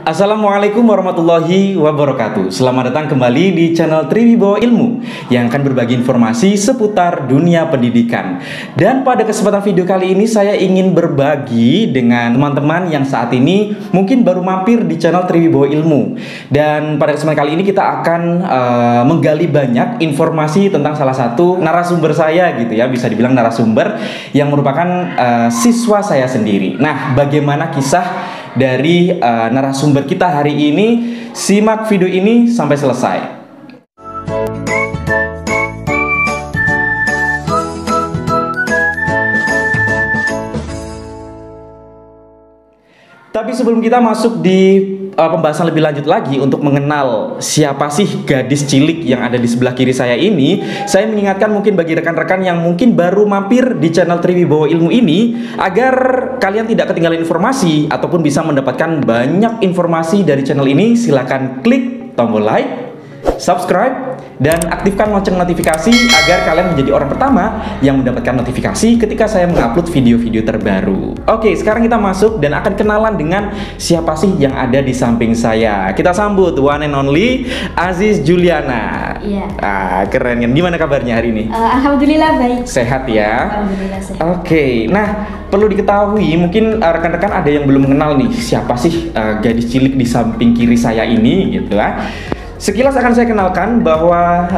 Assalamualaikum warahmatullahi wabarakatuh. Selamat datang kembali di channel Triwibawa Ilmu yang akan berbagi informasi seputar dunia pendidikan. Dan pada kesempatan video kali ini saya ingin berbagi dengan teman-teman yang saat ini mungkin baru mampir di channel Triwibawa Ilmu. Dan pada kesempatan kali ini kita akan menggali banyak informasi tentang salah satu narasumber saya gitu ya, bisa dibilang narasumber yang merupakan siswa saya sendiri. Nah, bagaimana kisah dari narasumber kita hari ini? Simak video ini sampai selesai. Tapi sebelum kita masuk di pembahasan lebih lanjut lagi untuk mengenal siapa sih gadis cilik yang ada di sebelah kiri saya ini, saya mengingatkan mungkin bagi rekan-rekan yang mungkin baru mampir di channel Triwibawa Ilmu ini, agar kalian tidak ketinggalan informasi ataupun bisa mendapatkan banyak informasi dari channel ini, silakan klik tombol like, subscribe, dan aktifkan lonceng notifikasi agar kalian menjadi orang pertama yang mendapatkan notifikasi ketika saya mengupload video-video terbaru. Oke, sekarang kita masuk dan akan kenalan dengan siapa sih yang ada di samping saya. Kita sambut one and only Aziz Juliana. Iya. Keren kan? Gimana kabarnya hari ini? Alhamdulillah baik. Sehat ya? Alhamdulillah sehat. Oke, nah perlu diketahui mungkin rekan-rekan ada yang belum mengenal nih siapa sih gadis cilik di samping kiri saya ini gitu ya. Sekilas akan saya kenalkan bahwa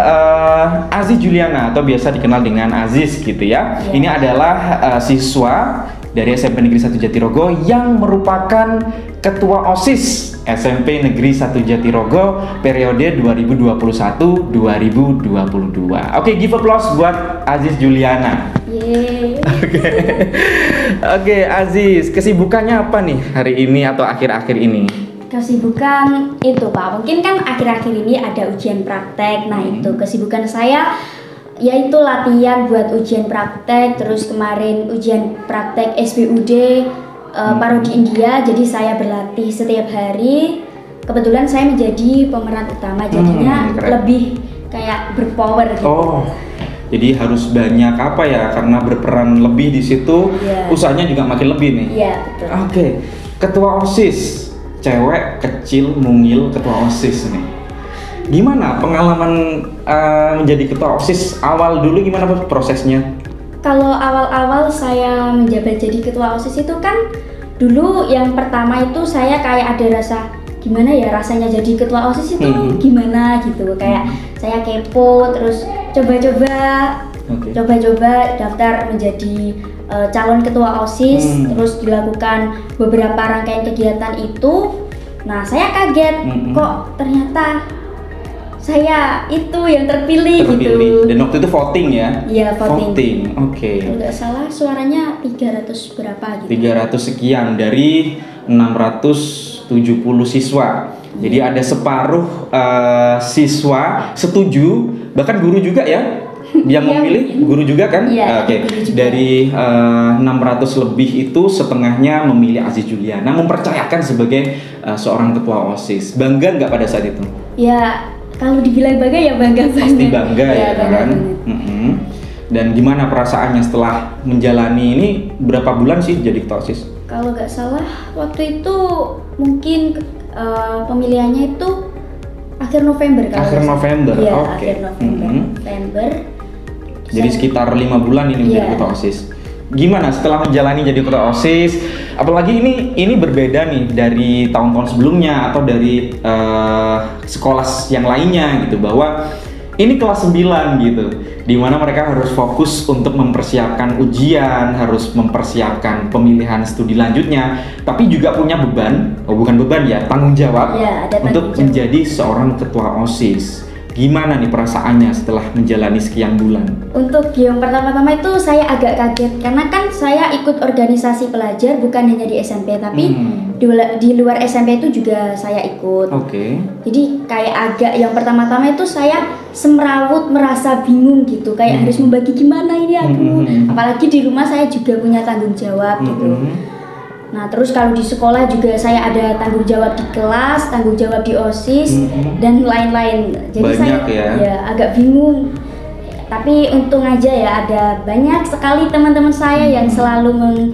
Aziz Juliana atau biasa dikenal dengan Aziz gitu ya. Yeah. Ini adalah siswa dari SMP Negeri 1 Jatirogo yang merupakan ketua OSIS SMP Negeri 1 Jatirogo periode 2021-2022. Oke, give applause buat Aziz Juliana. Yeay. Oke, Aziz, kesibukannya apa nih hari ini atau akhir-akhir ini? Kesibukan itu Pak, mungkin kan akhir-akhir ini ada ujian praktek. Nah itu kesibukan saya, yaitu latihan buat ujian praktek. Terus kemarin ujian praktek SBUD Parodi India. Jadi saya berlatih setiap hari. Kebetulan saya menjadi pemeran utama, jadinya lebih kayak berpower gitu. Oh, jadi harus banyak apa ya, karena berperan lebih di situ, usahanya juga makin lebih nih. Iya betul. Oke, ketua OSIS, cewek kecil mungil ketua OSIS nih. Gimana pengalaman menjadi ketua OSIS awal dulu, gimana prosesnya? Kalau awal-awal saya menjabat jadi ketua OSIS itu kan dulu yang pertama itu saya kayak ada rasa gimana ya rasanya jadi ketua OSIS itu gimana gitu. Kayak saya kepo, terus coba-coba daftar menjadi calon ketua OSIS, terus dilakukan beberapa rangkaian kegiatan itu. Nah saya kaget, kok ternyata saya itu yang terpilih gitu. Dan waktu itu voting ya? Iya, voting. Oke. Kalau nggak salah suaranya 300 berapa gitu. 300 sekian dari 670 siswa. Jadi ada separuh siswa setuju, bahkan guru juga ya yang memilih, guru juga kan? Oke. Dari 600 lebih itu setengahnya memilih Aziz Juliana, mempercayakan sebagai seorang ketua OSIS. Bangga nggak pada saat itu? Ya, kalau dibilang bangga ya bangga banget. Pasti bangga ya kan? Dan gimana perasaannya setelah menjalani ini, berapa bulan sih jadi ketua OSIS? Kalau nggak salah waktu itu mungkin pemilihannya itu akhir November kalau akhir November. Iya, Oke. akhir November. Jadi sekitar 5 bulan ini menjadi ketua OSIS. Gimana setelah menjalani jadi ketua OSIS? Apalagi ini berbeda nih dari tahun-tahun sebelumnya atau dari sekolah yang lainnya gitu, bahwa ini kelas 9 gitu, dimana mereka harus fokus untuk mempersiapkan ujian, harus mempersiapkan pemilihan studi lanjutnya, tapi juga punya beban, bukan beban ya, tanggung jawab untuk menjadi seorang ketua OSIS. Gimana nih perasaannya setelah menjalani sekian bulan? Untuk yang pertama-tama itu saya agak kaget, karena kan saya ikut organisasi pelajar bukan hanya di SMP, tapi di luar SMP itu juga saya ikut. Oke. Jadi kayak agak yang pertama-tama itu saya semrawut, merasa bingung gitu, kayak harus membagi gimana ini aku. Apalagi di rumah saya juga punya tanggung jawab gitu. Nah terus kalau di sekolah juga saya ada tanggung jawab di kelas, tanggung jawab di OSIS, dan lain-lain. Jadi banyak saya ya agak bingung. Tapi untung aja ya ada banyak sekali teman-teman saya yang selalu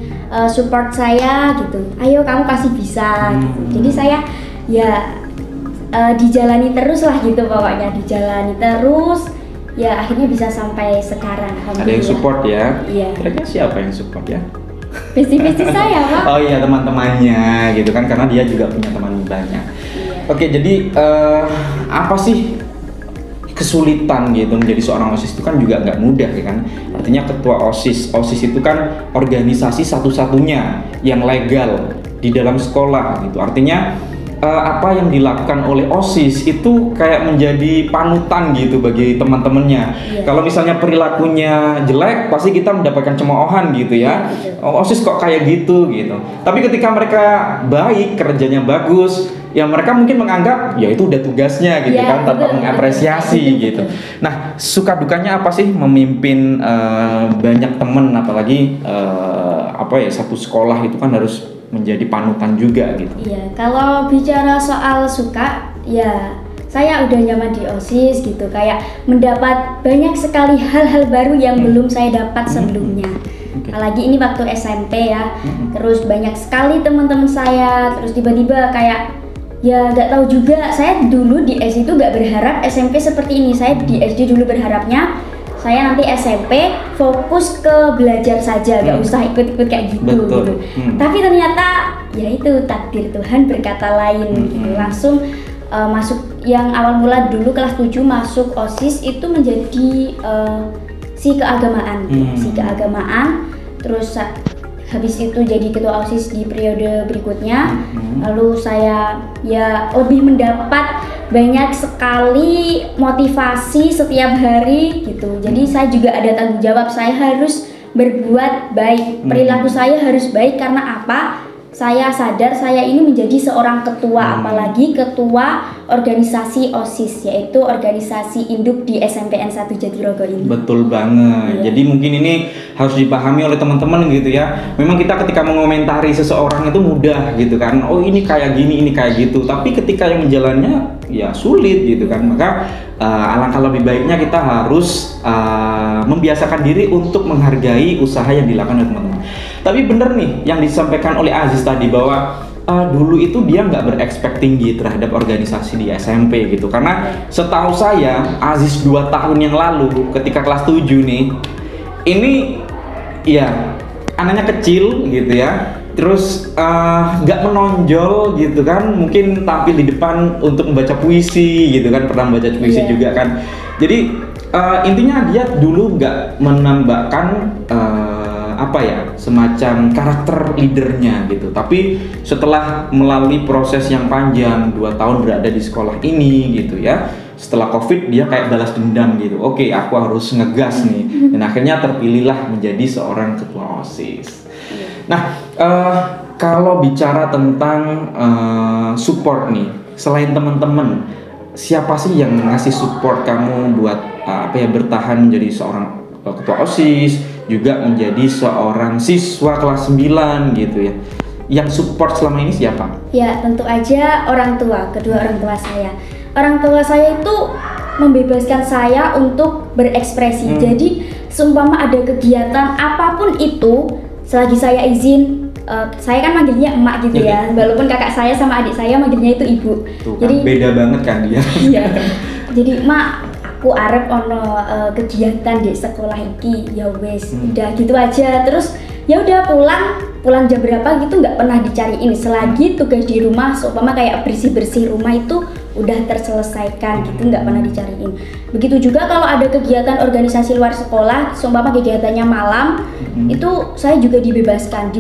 support saya gitu. Ayo kamu pasti bisa gitu. Jadi saya ya dijalani terus lah gitu pokoknya, dijalani terus ya akhirnya bisa sampai sekarang. Ada yang support ya? Iya. Kira-kira siapa yang support ya? Besti-besti saya Pak. Oh iya, teman-temannya gitu kan, karena dia juga punya teman banyak. Iya. Oke, jadi apa sih kesulitan gitu menjadi seorang OSIS itu kan juga nggak mudah ya kan. Artinya ketua OSIS itu kan organisasi satu-satunya yang legal di dalam sekolah gitu. Artinya apa yang dilakukan oleh OSIS itu kayak menjadi panutan gitu bagi teman-temannya. Iya. Kalau misalnya perilakunya jelek, pasti kita mendapatkan cemoohan gitu ya. Iya, Oh, OSIS kok kayak gitu gitu. Tapi ketika mereka baik, kerjanya bagus, ya mereka mungkin menganggap ya itu udah tugasnya gitu Iya, kan, tanpa betul, mengapresiasi betul, gitu. betul. Nah, suka dukanya apa sih memimpin banyak teman, apalagi apa ya, satu sekolah itu kan harus menjadi panutan juga gitu. Iya, kalau bicara soal suka, ya saya udah nyaman di OSIS gitu, kayak mendapat banyak sekali hal-hal baru yang belum saya dapat sebelumnya. Oke. Apalagi ini waktu SMP ya, terus banyak sekali teman-teman saya, terus tiba-tiba kayak ya nggak tahu juga. Saya dulu di SD itu nggak berharap SMP seperti ini. Saya di SD dulu berharapnya saya nanti SMP fokus ke belajar saja, nggak usah ikut-ikut kayak gitu. Betul. Gitu. Tapi ternyata ya itu takdir Tuhan berkata lain gitu. Langsung masuk yang awal mula dulu kelas 7 masuk OSIS itu menjadi si keagamaan, terus habis itu jadi ketua OSIS di periode berikutnya. Lalu saya ya lebih mendapat banyak sekali motivasi setiap hari gitu. Jadi saya juga ada tanggung jawab, saya harus berbuat baik, perilaku saya harus baik. Karena apa? Saya sadar saya ini menjadi seorang ketua, apalagi ketua organisasi OSIS, yaitu organisasi induk di SMPN 1 Jatirogo ini. Betul banget. Iya. Jadi mungkin ini harus dipahami oleh teman-teman gitu ya. Memang kita ketika mengomentari seseorang itu mudah gitu kan. Oh, ini kayak gini, ini kayak gitu. Tapi ketika yang menjalannya ya sulit gitu kan. Maka alangkah lebih baiknya kita harus membiasakan diri untuk menghargai usaha yang dilakukan oleh teman-teman. Tapi bener nih yang disampaikan oleh Aziz tadi, bahwa dulu itu dia nggak berekspek tinggi terhadap organisasi di SMP gitu. Karena setahu saya Aziz 2 tahun yang lalu ketika kelas 7 nih, ini ya anaknya kecil gitu ya, terus nggak menonjol gitu kan, mungkin tampil di depan untuk membaca puisi gitu kan, pernah membaca puisi juga kan. Jadi intinya dia dulu nggak menambahkan apa ya, semacam karakter leadernya gitu. Tapi setelah melalui proses yang panjang 2 tahun berada di sekolah ini gitu ya, setelah COVID dia kayak balas dendam gitu. Oke, aku harus ngegas nih, dan akhirnya terpilihlah menjadi seorang ketua OSIS. Nah, kalau bicara tentang support nih, selain teman-teman, siapa sih yang ngasih support kamu buat apa ya, bertahan menjadi seorang ketua OSIS, juga menjadi seorang siswa kelas 9 gitu ya? Yang support selama ini siapa? Ya tentu aja orang tua, kedua orang tua saya. Orang tua saya itu membebaskan saya untuk berekspresi. Jadi seumpama ada kegiatan apapun itu, selagi saya izin, saya kan manggilnya emak gitu ya. Walaupun kakak saya sama adik saya manggilnya itu ibu. Tuh, jadi kan beda banget kan dia. Iya. Jadi mak, aku arep ono kegiatan di sekolah iki, ya wes, udah gitu aja. Terus ya udah pulang jam berapa gitu nggak pernah dicariin. Selagi tugas di rumah, seumpama kayak bersih rumah itu udah terselesaikan gitu, nggak pernah dicariin. Begitu juga kalau ada kegiatan organisasi luar sekolah, seumpama kegiatannya malam, itu saya juga dibebaskan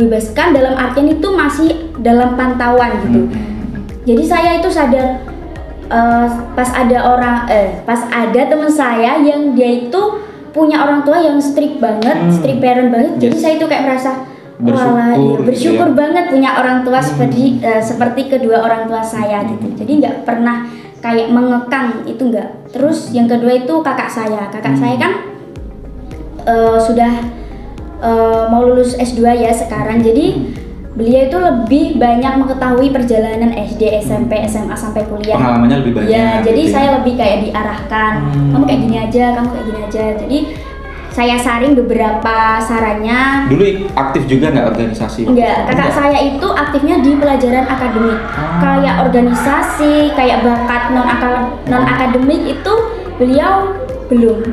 dalam artian itu masih dalam pantauan gitu. Jadi saya itu sadar. Pas ada teman saya yang dia itu punya orang tua yang strict banget, strict parent banget. Jadi saya itu kayak merasa bersyukur banget punya orang tua seperti kedua orang tua saya gitu. Jadi nggak pernah kayak mengekang, itu nggak. Terus yang kedua itu kakak saya kan sudah mau lulus S2 ya sekarang. Jadi beliau itu lebih banyak mengetahui perjalanan SD, SMP, SMA sampai kuliah. Pengalamannya lebih banyak. Ya, jadi gitu saya lebih kayak diarahkan. Kamu kayak gini aja, kamu kayak gini aja. Jadi saya saring beberapa sarannya. Dulu aktif juga nggak organisasi? Enggak, kakak saya itu aktifnya di pelajaran akademik. Kayak organisasi, kayak bakat non akademik itu beliau belum,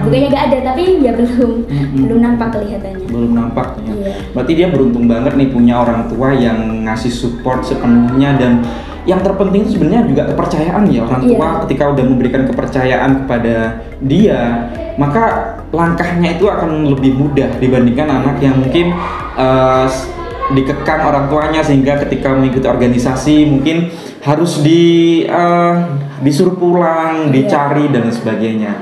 bukannya nggak ada, tapi ya belum nampak kelihatannya. Belum nampak ya. Iya. Berarti dia beruntung banget nih punya orang tua yang ngasih support sepenuhnya, dan yang terpenting itu sebenarnya juga kepercayaan ya orang tua. Iya. Ketika udah memberikan kepercayaan kepada dia, maka langkahnya itu akan lebih mudah dibandingkan anak yang mungkin dikekang orang tuanya, sehingga ketika mengikuti organisasi mungkin harus disuruh pulang, dicari dan sebagainya.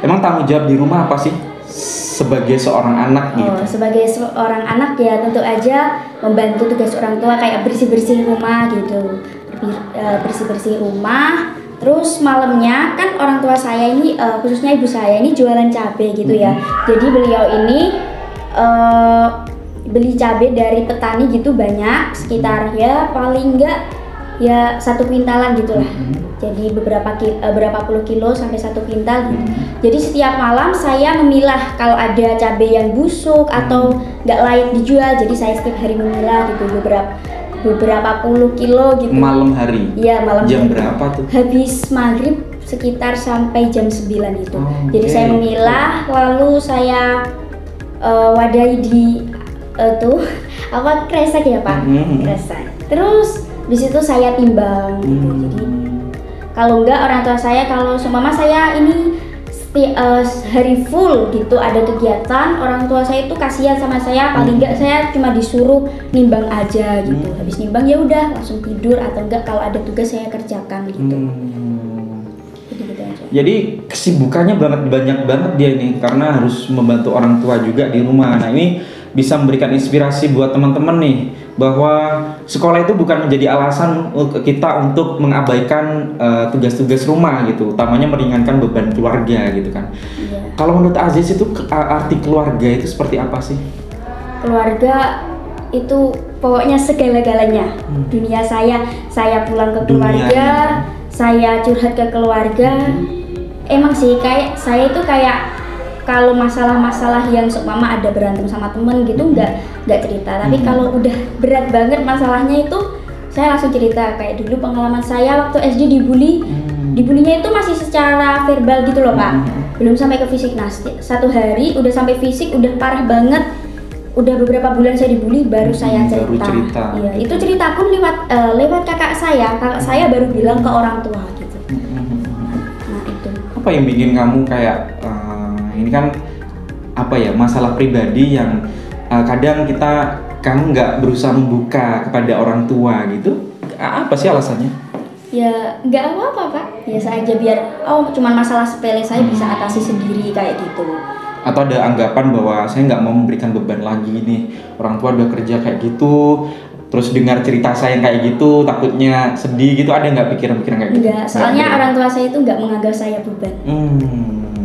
Emang tanggung jawab di rumah apa sih sebagai seorang anak gitu? Sebagai seorang anak ya tentu aja membantu tugas orang tua kayak bersih-bersih rumah gitu. Bersih-bersih rumah. Terus malamnya kan orang tua saya ini khususnya ibu saya ini jualan cabai gitu ya. Jadi beliau ini beli cabai dari petani gitu banyak, sekitar ya paling enggak ya 1 kuintalan gitulah. Jadi berapa puluh kilo sampai 1 kuintal gitu. Jadi setiap malam saya memilah kalau ada cabai yang busuk atau nggak layak dijual. Jadi saya setiap hari memilah gitu beberapa puluh kilo gitu. Malam hari? Iya, malam jam hari. Berapa tuh? Habis maghrib sekitar sampai jam 9 gitu. Jadi saya memilah, lalu saya wadahi di kresek ya Pak, kresek. Terus di situ saya timbang gitu. Jadi kalau enggak orang tua saya, kalau seumpama saya ini hari full gitu ada kegiatan, orang tua saya itu kasihan sama saya, paling enggak saya cuma disuruh nimbang aja gitu. Habis nimbang ya udah langsung tidur, atau enggak kalau ada tugas saya kerjakan gitu. Gitu aja. Jadi kesibukannya banyak banget dia ini, karena harus membantu orang tua juga di rumah. Nah ini bisa memberikan inspirasi buat teman-teman nih, bahwa sekolah itu bukan menjadi alasan kita untuk mengabaikan tugas-tugas rumah gitu, utamanya meringankan beban keluarga gitu kan. Iya. Kalau menurut Aziz itu arti keluarga itu seperti apa sih? Keluarga itu pokoknya segala-galanya. Dunia saya pulang ke keluarga, saya curhat ke keluarga. Emang sih kayak saya itu kayak kalau masalah-masalah yang seumpama ada berantem sama temen gitu nggak cerita, tapi kalau udah berat banget masalahnya itu saya langsung cerita. Kayak dulu pengalaman saya waktu SD dibulinya itu masih secara verbal gitu loh Pak, belum sampai ke fisik. Nah satu hari udah sampai fisik, udah parah banget, udah beberapa bulan saya dibully, baru saya cerita. Iya, itu cerita pun lewat kakak saya baru bilang ke orang tua gitu. Nah itu apa yang bikin kamu kayak ini kan apa ya, masalah pribadi yang kadang kamu nggak berusaha membuka kepada orang tua gitu, apa sih alasannya? Ya nggak apa-apa Pak, biasa aja, biar cuman masalah sepele saya bisa atasi sendiri kayak gitu. Atau ada anggapan bahwa saya nggak mau memberikan beban lagi nih, orang tua udah kerja kayak gitu, terus dengar cerita saya yang kayak gitu takutnya sedih gitu, ada nggak pikiran-pikiran kayak gitu? Enggak, soalnya orang tua saya itu nggak menganggap saya beban.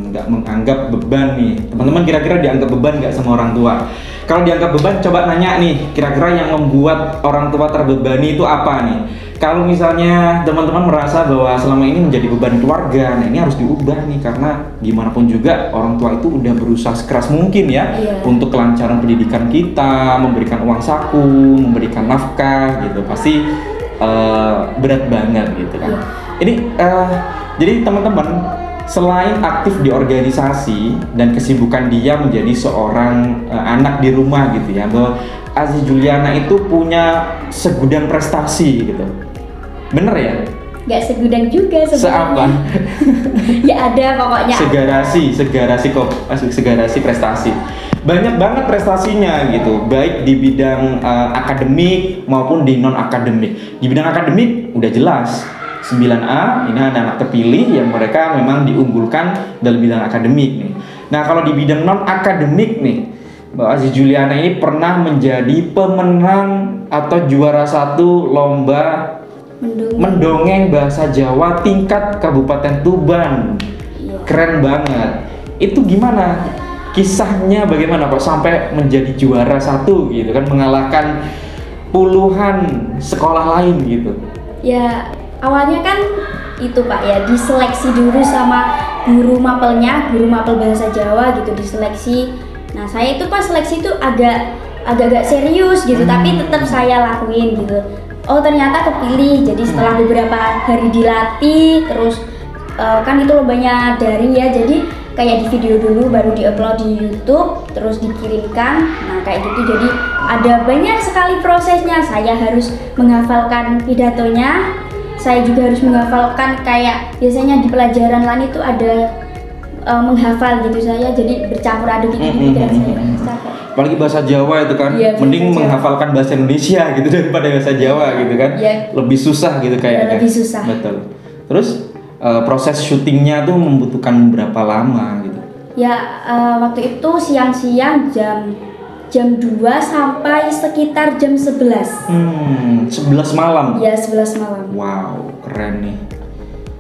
Nggak menganggap beban nih. Teman-teman kira-kira dianggap beban nggak sama orang tua? Kalau dianggap beban, coba nanya nih, kira-kira yang membuat orang tua terbebani itu apa nih? Kalau misalnya teman-teman merasa bahwa selama ini menjadi beban keluarga, nah ini harus diubah nih, karena gimana pun juga orang tua itu udah berusaha sekeras mungkin ya untuk kelancaran pendidikan kita, memberikan uang saku, memberikan nafkah gitu, pasti berat banget gitu kan. Ini jadi teman-teman, selain aktif di organisasi dan kesibukan dia menjadi seorang anak di rumah gitu ya, bahwa Aziz Juliana itu punya segudang prestasi gitu. Bener ya? Nggak segudang juga sebenarnya. Seapa? Ya ada pokoknya. Segarasi prestasi. Banyak banget prestasinya gitu, baik di bidang akademik maupun di non akademik. Di bidang akademik udah jelas 9A, ini anak-anak terpilih yang mereka memang diunggulkan dalam bidang akademik nih. Nah kalau di bidang non akademik nih, Mbak Aziz Juliana ini pernah menjadi pemenang atau juara 1 lomba mendongeng bahasa Jawa tingkat Kabupaten Tuban. Keren banget. Itu gimana? Kisahnya bagaimana kok sampai menjadi juara 1 gitu kan, mengalahkan puluhan sekolah lain gitu? Ya awalnya kan itu Pak ya, diseleksi dulu sama guru mapelnya, guru mapel bahasa Jawa gitu diseleksi. Nah saya itu pas seleksi itu agak serius gitu, tapi tetap saya lakuin gitu. Oh ternyata kepilih. Jadi setelah beberapa hari dilatih, terus kan itu lombanya daring ya, jadi kayak di video dulu baru diupload di YouTube, terus dikirimkan. Nah kayak gitu, jadi ada banyak sekali prosesnya. Saya harus menghafalkan pidatonya, saya juga harus menghafalkan kayak biasanya di pelajaran lain itu ada menghafal gitu, saya jadi bercampur aduk gitu pikiran saya. Capek. Apalagi bahasa Jawa itu kan, Iya, mending bahasa Jawa. menghafalkan bahasa Indonesia gitu daripada bahasa Jawa gitu kan. Iya. Lebih susah gitu kayaknya. Lebih susah. Betul. Terus proses syutingnya tuh membutuhkan berapa lama gitu? Ya waktu itu siang-siang jam 2 sampai sekitar jam 11. 11 malam. Ya 11 malam. Wow, keren nih.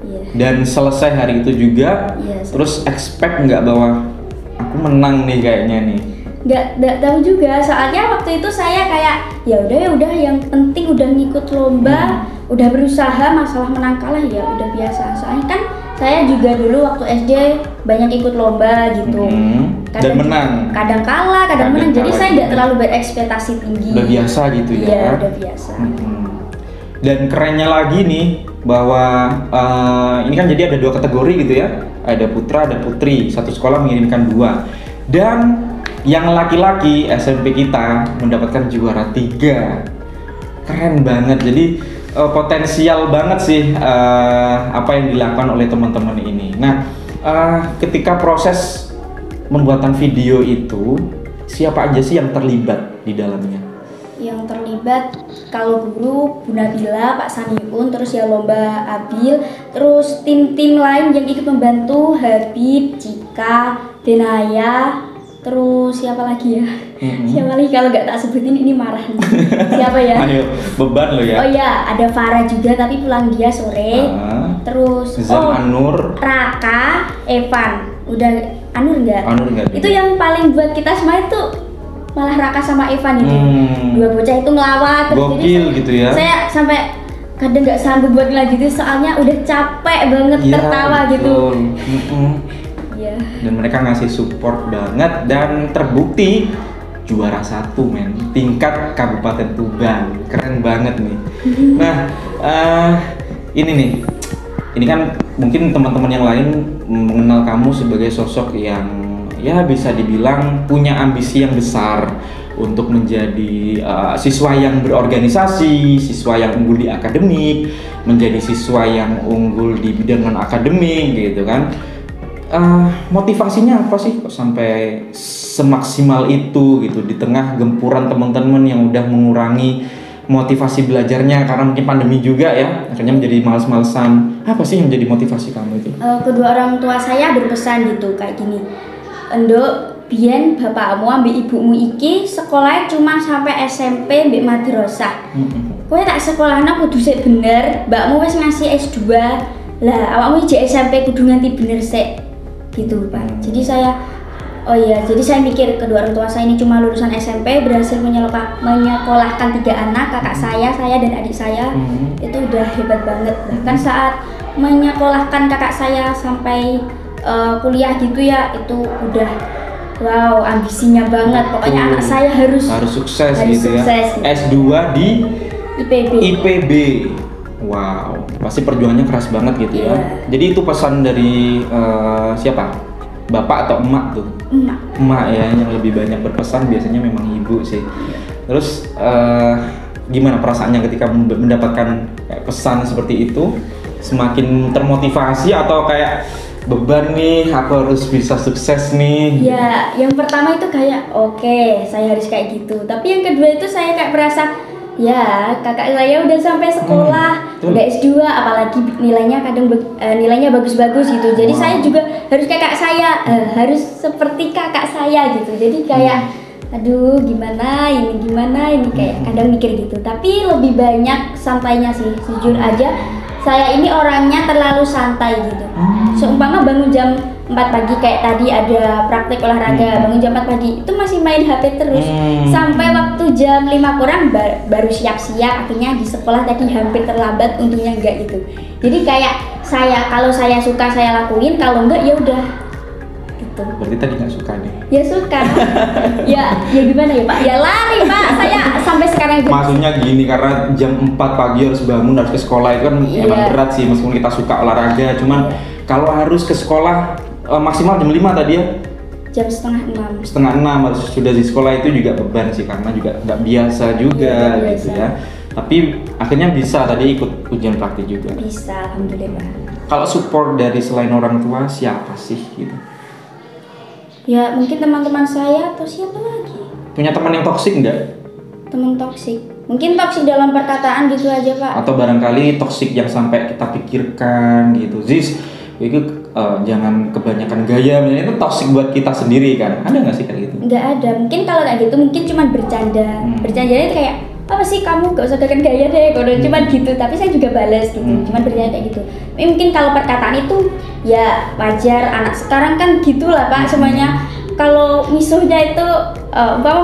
Iya. Dan selesai hari itu juga. Iya, Terus expect nggak bahwa aku menang nih kayaknya nih? Nggak tahu juga, soalnya waktu itu saya kayak ya udah yang penting udah ngikut lomba, udah berusaha, masalah menang kalah ya udah biasa. Soalnya kan saya juga dulu waktu SD banyak ikut lomba gitu. Dan menang. Kadang kalah, kadang menang. Jadi kalah saya juga. nggak terlalu berekspektasi tinggi. Udah biasa gitu ya? Iya, udah biasa. Dan kerennya lagi nih bahwa ini kan jadi ada 2 kategori gitu ya, ada putra, ada putri. Satu sekolah mengirimkan 2. Dan yang laki-laki SMP kita mendapatkan juara 3. Keren banget. Jadi potensial banget sih apa yang dilakukan oleh teman-teman ini. Nah, ketika proses pembuatan video itu, siapa aja sih yang terlibat di dalamnya? Yang terlibat kalau guru Bu Nabila, Pak Saniun, terus ya lomba Abil, terus tim-tim lain yang ikut membantu, Habib, Cika, Denaya, terus siapa lagi ya? Siapa lagi kalau nggak tak sebutin ini marah nih. Siapa ya? Ayo, beban lo ya. Oh ya, ada Farah juga tapi pulang dia sore. Terus Anur, Raka, Evan. Udah Anur enggak? Anur enggak. Itu yang paling buat kita semua itu malah Raka sama Evan itu. 2 bocah itu ngelawak terus gokil gitu ya. Saya sampai kadang nggak sanggup buat ngelanjutin soalnya udah capek banget Iya, tertawa gitu. Iya. Dan mereka ngasih support banget dan terbukti juara 1 men, tingkat Kabupaten Tuban. Keren banget nih. Nah, ini kan mungkin teman-teman yang lain mengenal kamu sebagai sosok yang ya bisa dibilang punya ambisi yang besar untuk menjadi siswa yang berorganisasi, siswa yang unggul di akademik, menjadi siswa yang unggul di bidang non akademik gitu kan. Motivasinya apa sih kok sampai semaksimal itu gitu di tengah gempuran teman-teman yang udah mengurangi motivasi belajarnya karena mungkin pandemi juga ya, akhirnya menjadi males-malesan. Apa sih yang menjadi motivasi kamu itu? Kedua orang tua saya berpesan gitu kayak gini, Endok, biyen bapakmu ambil ibumu iki sekolahnya cuma sampai SMP mbek madrasah. Kowe tak sekolahna kudu sik bener, mbakmu wis ngasih S2. Lah awakmu iki SMP kudu nganti bener sik. Gitu, Pak. Jadi saya jadi saya mikir kedua orang tua saya ini cuma lulusan SMP berhasil menyekolahkan 3 anak, kakak saya dan adik saya. Itu udah hebat banget. Bahkan saat menyekolahkan kakak saya sampai kuliah gitu ya, itu udah wow, ambisinya banget. Pokoknya anak saya harus sukses gitu ya. S2 di IPB. Wow, pasti perjuangannya keras banget gitu ya. Jadi itu pesan dari siapa? Bapak atau emak tuh? Emak ya, yang lebih banyak berpesan biasanya memang ibu sih. Terus gimana perasaannya ketika mendapatkan pesan seperti itu? Semakin termotivasi atau kayak beban nih, aku harus bisa sukses nih? Ya, yang pertama itu kayak oke, saya harus kayak gitu. Tapi yang kedua itu saya kayak merasa ya kakak saya udah sampai sekolah, udah S2, apalagi nilainya kadang nilainya bagus-bagus gitu. Jadi saya juga harus kayak kakak saya, harus seperti kakak saya gitu. Jadi kayak aduh gimana ini kayak kadang mikir gitu. Tapi lebih banyak santainya sih, jujur aja. Saya ini orangnya terlalu santai gitu. Seumpama bangun jam 4 pagi kayak tadi ada praktek olahraga, bangun jam 4 pagi itu masih main HP terus sampai waktu jam 5 kurang baru siap-siap. Akhirnya di sekolah tadi hampir terlambat, untungnya enggak gitu. Jadi kayak kalau saya suka saya lakuin, kalau enggak ya udah gitu. Berarti tadi nggak suka nih? Ya suka. ya gimana ya Pak? Ya lari Pak. Saya sampai sekarang juga. Maksudnya gini, karena jam 4 pagi harus bangun, harus ke sekolah itu kan emang berat sih, meskipun kita suka olahraga. Cuman kalau harus ke sekolah maksimal jam 5 tadi ya? Jam setengah 6. Setengah 6 harus sudah di sekolah, itu juga beban sih, karena juga nggak biasa juga gitu ya. Tapi akhirnya bisa tadi ikut ujian praktik juga. Bisa, alhamdulillah. Kalau support dari selain orang tua siapa sih gitu? Ya mungkin teman-teman saya atau siapa lagi? Punya teman yang toksik nggak? Teman toksik. Mungkin toksik dalam perkataan gitu aja Pak. Atau barangkali toksik yang sampai kita pikirkan gitu. Ziz, itu jangan kebanyakan gaya, itu toksik buat kita sendiri kan? Ada nggak sih kayak gitu? Nggak ada. Mungkin kalau kayak gitu mungkin cuma bercanda. Bercandanya itu kayak apa sih kamu gak usah dengan gaya deh, kalau cuma gitu. Tapi saya juga balas gitu. Cuma bercanda kayak gitu. Tapi mungkin kalau perkataan itu ya wajar, anak sekarang kan gitulah Pak semuanya. Kalau misuhnya itu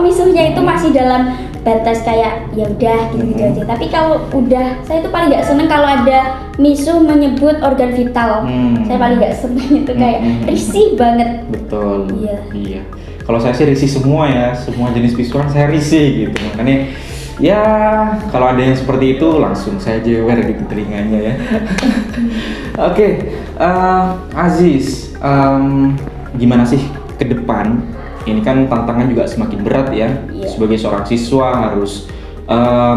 misuhnya itu masih dalam batas kayak ya udah gitu aja. Tapi kalau udah, saya itu paling nggak seneng kalau ada misuh menyebut organ vital. Saya paling nggak seneng itu, kayak risih banget. Betul. Iya. Kalau saya sih risih semua ya, semua jenis misuhan saya risih gitu. Makanya ya kalau ada yang seperti itu langsung saya jewer gitu telinganya ya. Oke, Aziz, gimana sih ke depan? Ini kan tantangan juga semakin berat ya. Sebagai seorang siswa harus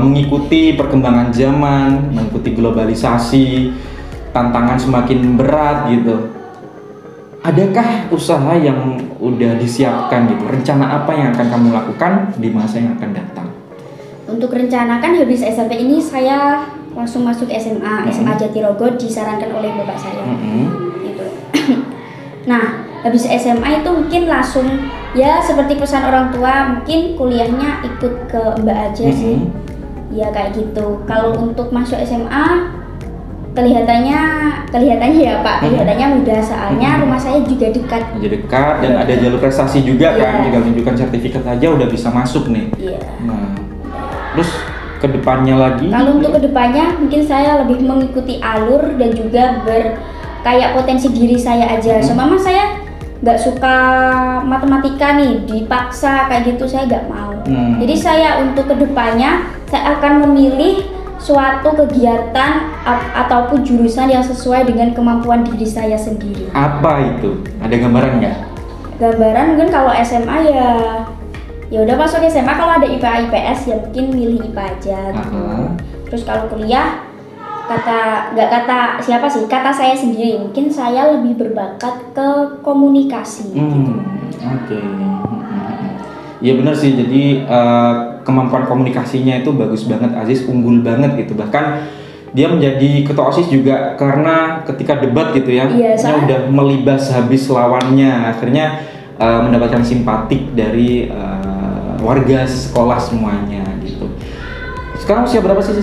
mengikuti perkembangan zaman, mengikuti globalisasi, tantangan semakin berat gitu. Adakah usaha yang udah disiapkan gitu? Rencana apa yang akan kamu lakukan di masa yang akan datang? Untuk rencanakan habis SMP ini saya langsung masuk SMA Jatirogo, disarankan oleh bapak saya. Gitu. Nah, habis SMA itu mungkin langsung ya seperti pesan orang tua, mungkin kuliahnya ikut ke Mbak aja sih. Ya kayak gitu. Kalau untuk masuk SMA kelihatannya ya Pak, kelihatannya mudah, soalnya rumah saya juga dekat. Dekat dan ada jalur prestasi juga kan, tinggal tunjukkan sertifikat aja udah bisa masuk nih. Nah, terus kedepannya lagi? Kalau untuk kedepannya mungkin saya lebih mengikuti alur dan juga kayak potensi diri saya aja. Seumpama saya nggak suka matematika nih, dipaksa kayak gitu saya nggak mau. Jadi saya untuk kedepannya saya akan memilih suatu kegiatan ataupun jurusan yang sesuai dengan kemampuan diri saya sendiri. Apa itu? Ada gambaran nggak? Gambaran mungkin kalau SMA ya udah masuk SMA, kalau ada IPA IPS ya mungkin milih IPA aja gitu. Terus kalau kuliah kata siapa sih, kata saya sendiri, mungkin saya lebih berbakat ke komunikasi gitu. Oke. Ya benar sih, jadi kemampuan komunikasinya itu bagus banget, Aziz unggul banget gitu. Bahkan dia menjadi ketua OSIS juga karena ketika debat gitu ya, dia udah melibas habis lawannya, akhirnya mendapatkan simpatik dari warga sekolah semuanya gitu. Sekarang usia berapa sih?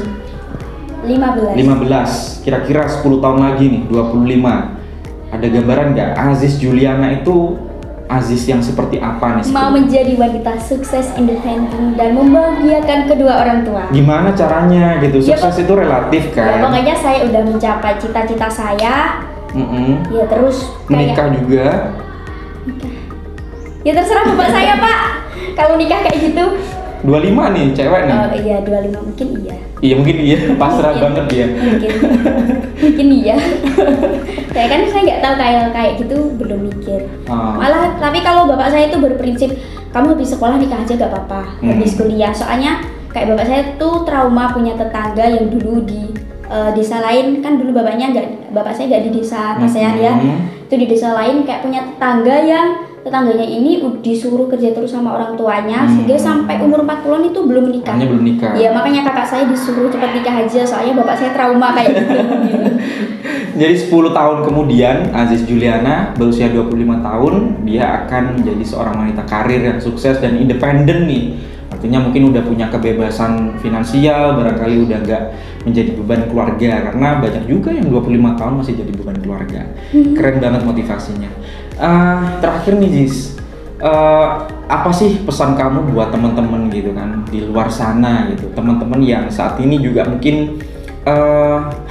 15. Kira-kira 10 tahun lagi nih, 25. Ada gambaran nggak Aziz Juliana itu Aziz yang seperti apa nih? Mau menjadi wanita sukses, independen, dan membahagiakan kedua orang tua. Gimana caranya gitu? Sukses itu relatif kan? Ya pokoknya saya udah mencapai cita-cita saya. Ya terus menikah juga. Ya terserah bapak saya Pak. Kalau nikah kayak gitu. 25 nih cewek nih. Oh iya 25 mungkin iya. Iya mungkin iya, pasrah banget ya. Mungkin iya. Saya nggak tahu kayak gitu, belum mikir. Malah tapi kalau bapak saya itu berprinsip kamu habis sekolah nikah aja nggak apa-apa, habis kuliah. Soalnya kayak bapak saya tuh trauma punya tetangga yang dulu di desa lain, kan dulu bapak saya nggak di desa Pasean ya, itu di desa lain kayak punya tetangganya ini disuruh kerja terus sama orang tuanya sehingga sampai umur 40-an itu belum menikah. Belum nikah. Ya makanya kakak saya disuruh cepat nikah aja, soalnya bapak saya trauma kayak gitu. Jadi 10 tahun kemudian Aziz Juliana berusia 25 tahun, dia akan menjadi seorang wanita karir yang sukses dan independen nih. Artinya mungkin udah punya kebebasan finansial, barangkali udah nggak menjadi beban keluarga, karena banyak juga yang 25 tahun masih jadi beban keluarga. Keren banget motivasinya. Terakhir nih Ziz, apa sih pesan kamu buat teman-teman gitu kan di luar sana gitu, teman-teman yang saat ini juga mungkin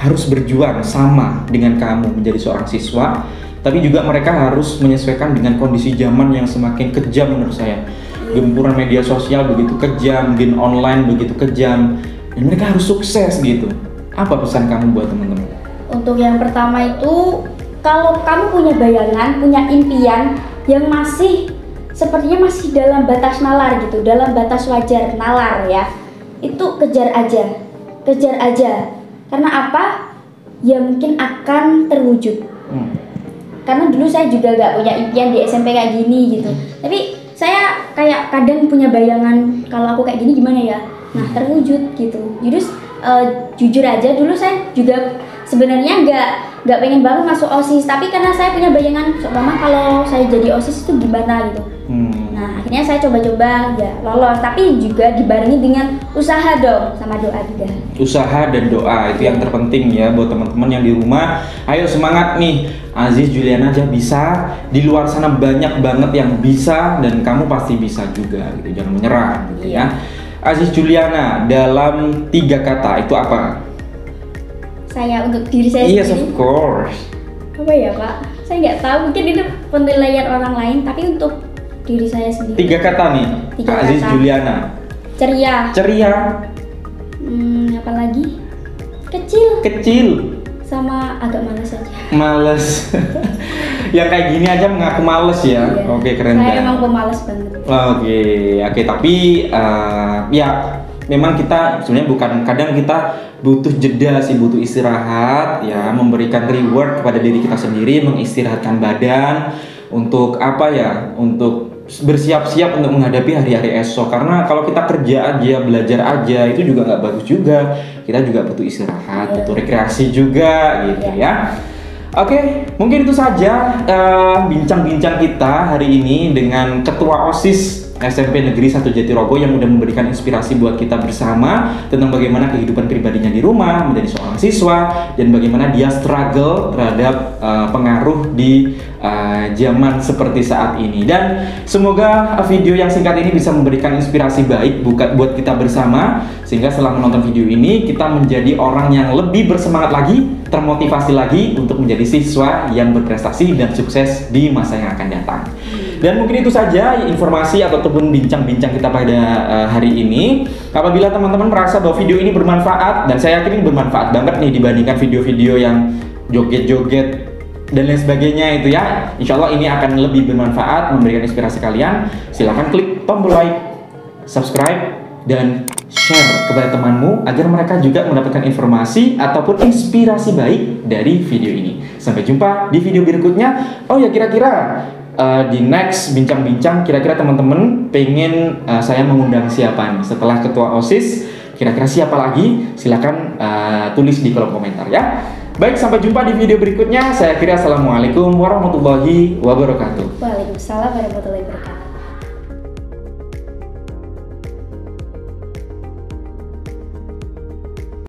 harus berjuang sama dengan kamu menjadi seorang siswa, tapi juga mereka harus menyesuaikan dengan kondisi zaman yang semakin kejam menurut saya. Gempuran media sosial begitu kejam, game online begitu kejam, dan mereka harus sukses gitu. Apa pesan kamu buat teman-teman? Untuk yang pertama itu, kalau kamu punya bayangan, punya impian yang masih sepertinya masih dalam batas nalar gitu, dalam batas wajar nalar ya, itu kejar aja, kejar aja. Karena apa? Ya mungkin akan terwujud. Karena dulu saya juga gak punya impian di SMP kayak gini gitu. Tapi saya kayak kadang punya bayangan kalau aku kayak gini gimana ya. Nah terwujud gitu. Jadi jujur aja dulu saya juga sebenarnya nggak pengen banget masuk OSIS. Tapi karena saya punya bayangan, seumpama kalau saya jadi OSIS itu gimana gitu. Nah akhirnya saya coba-coba ya lolos, tapi juga dibarengi dengan usaha dong, sama doa juga. Usaha dan doa itu yang terpenting ya buat teman-teman yang di rumah. Ayo semangat nih, Aziz Juliana aja bisa, di luar sana banyak banget yang bisa, dan kamu pasti bisa juga gitu. Jangan menyerah gitu ya. Aziz Juliana dalam 3 kata itu apa? Saya untuk diri saya Yes, sendiri. of course. Apa ya Pak? Saya nggak tahu, mungkin itu penilaian orang lain, tapi untuk diri saya sendiri. 3 kata nih, 3 Aziz kata. Juliana. Ceria. Ceria. Apa lagi? Kecil. Kecil. Sama agak malas aja. Males. Yang kayak gini aja mengaku males ya. Iya. Oke, keren Saya banget. emang pemalas banget. Oke, tapi ya memang kita sebenarnya bukan, kadang kita butuh jeda sih, butuh istirahat ya, memberikan reward kepada diri kita sendiri, mengistirahatkan badan untuk apa ya, untuk bersiap-siap untuk menghadapi hari-hari esok. Karena kalau kita kerja aja, belajar aja itu juga nggak bagus juga. Kita juga butuh istirahat, butuh rekreasi juga gitu ya. Oke, mungkin itu saja bincang-bincang kita hari ini dengan Ketua OSIS SMP Negeri 1 Jatirogo yang udah memberikan inspirasi buat kita bersama tentang bagaimana kehidupan pribadinya di rumah menjadi seorang siswa, dan bagaimana dia struggle terhadap pengaruh di zaman seperti saat ini. Dan semoga video yang singkat ini bisa memberikan inspirasi baik buat kita bersama, sehingga setelah menonton video ini kita menjadi orang yang lebih bersemangat lagi, termotivasi lagi untuk menjadi siswa yang berprestasi dan sukses di masa yang akan datang. Dan mungkin itu saja informasi ataupun bincang-bincang kita pada hari ini. Apabila teman-teman merasa bahwa video ini bermanfaat, dan saya yakin ini bermanfaat banget nih dibandingkan video-video yang joget-joget dan lain sebagainya itu ya, insya Allah ini akan lebih bermanfaat, memberikan inspirasi kalian. Silahkan klik tombol like, subscribe, dan share kepada temanmu agar mereka juga mendapatkan informasi ataupun inspirasi baik dari video ini. Sampai jumpa di video berikutnya. Oh ya, kira-kira di next bincang-bincang, kira-kira teman-teman pengen saya mengundang siapa nih setelah Ketua OSIS? Kira-kira siapa lagi? Silakan tulis di kolom komentar ya. Baik, sampai jumpa di video berikutnya. Saya akhiri, assalamualaikum warahmatullahi wabarakatuh. Waalaikumsalam warahmatullahi wabarakatuh.